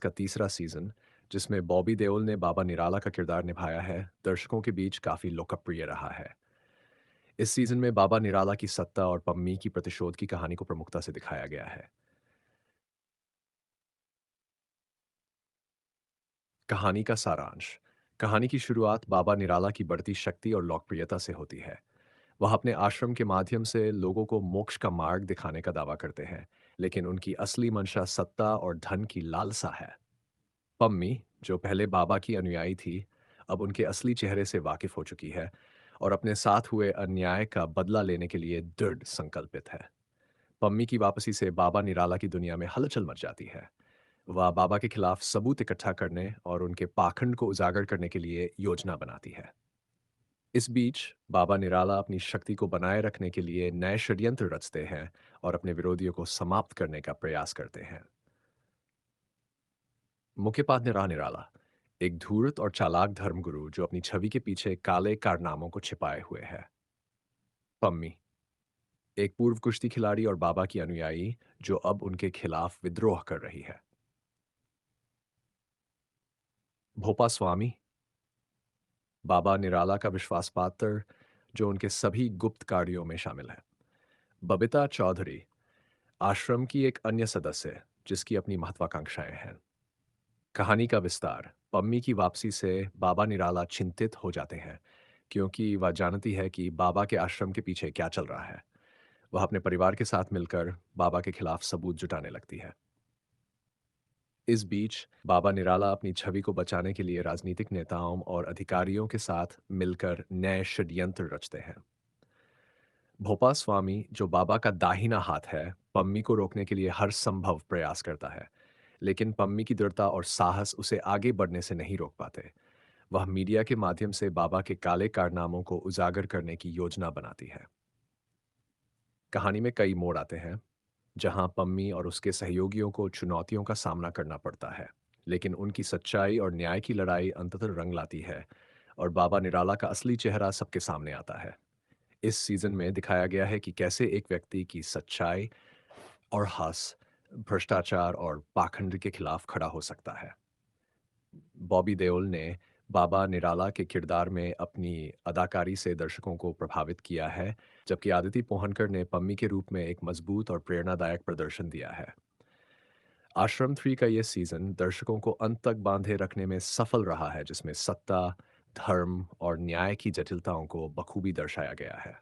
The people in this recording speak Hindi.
का तीसरा सीजन, जिसमें बॉबी देओल ने बाबा निराला का किरदार निभाया है, दर्शकों के बीच काफ़ी लोकप्रिय रहा है। इस सीजन में बाबा निराला की सत्ता और पम्मी की प्रतिशोध की कहानी को प्रमुखता से दिखाया गया है। कहानी का सारांश। कहानी की शुरुआत बाबा निराला की बढ़ती शक्ति और लोकप्रियता से होती है। वह अपने आश्रम के माध्यम से लोगों को मोक्ष का मार्ग दिखाने का दावा करते हैं, लेकिन उनकी असली मंशा सत्ता और धन की लालसा है। पम्मी, जो पहले बाबा की अनुयायी थी, अब उनके असली चेहरे से वाकिफ हो चुकी है और अपने साथ हुए अन्याय का बदला लेने के लिए दृढ़ संकल्पित है। पम्मी की वापसी से बाबा निराला की दुनिया में हलचल मच जाती है। वह बाबा के खिलाफ सबूत इकट्ठा करने और उनके पाखंड को उजागर करने के लिए योजना बनाती है। इस बीच बाबा निराला अपनी शक्ति को बनाए रखने के लिए नए षड्यंत्र रचते हैं और अपने विरोधियों को समाप्त करने का प्रयास करते हैं। मुख्यपाद निराला, एक धूर्त और चालाक धर्मगुरु जो अपनी छवि के पीछे काले कारनामों को छिपाए हुए है। पम्मी, एक पूर्व कुश्ती खिलाड़ी और बाबा की अनुयायी जो अब उनके खिलाफ विद्रोह कर रही है। भोपा स्वामी, बाबा निराला का विश्वास पात्र जो उनके सभी गुप्त कार्यों में शामिल है। बबीता चौधरी, आश्रम की एक अन्य सदस्य जिसकी अपनी महत्वाकांक्षाएं हैं। कहानी का विस्तार। पम्मी की वापसी से बाबा निराला चिंतित हो जाते हैं, क्योंकि वह जानती है कि बाबा के आश्रम के पीछे क्या चल रहा है। वह अपने परिवार के साथ मिलकर बाबा के खिलाफ सबूत जुटाने लगती है। इस बीच बाबा निराला अपनी छवि को बचाने के लिए राजनीतिक नेताओं और अधिकारियों के साथ मिलकर नए षड्यंत्र रचते हैं। भोपा स्वामी, जो बाबा का दाहिना हाथ है, पम्मी को रोकने के लिए हर संभव प्रयास करता है, लेकिन पम्मी की दृढ़ता और साहस उसे आगे बढ़ने से नहीं रोक पाते। वह मीडिया के माध्यम से बाबा के काले कारनामों को उजागर करने की योजना बनाती है। कहानी में कई मोड़ आते हैं, जहां पम्मी और उसके सहयोगियों को चुनौतियों का सामना करना पड़ता है, लेकिन उनकी सच्चाई और न्याय की लड़ाई अंततः रंग लाती है और बाबा निराला का असली चेहरा सबके सामने आता है। इस सीजन में दिखाया गया है कि कैसे एक व्यक्ति की सच्चाई और हंस भ्रष्टाचार और पाखंड के खिलाफ खड़ा हो सकता है। बॉबी देओल ने बाबा निराला के किरदार में अपनी अदाकारी से दर्शकों को प्रभावित किया है, जबकि आदिति पोहनकर ने पम्मी के रूप में एक मजबूत और प्रेरणादायक प्रदर्शन दिया है। आश्रम 3 का ये सीजन दर्शकों को अंत तक बांधे रखने में सफल रहा है, जिसमें सत्ता, धर्म और न्याय की जटिलताओं को बखूबी दर्शाया गया है।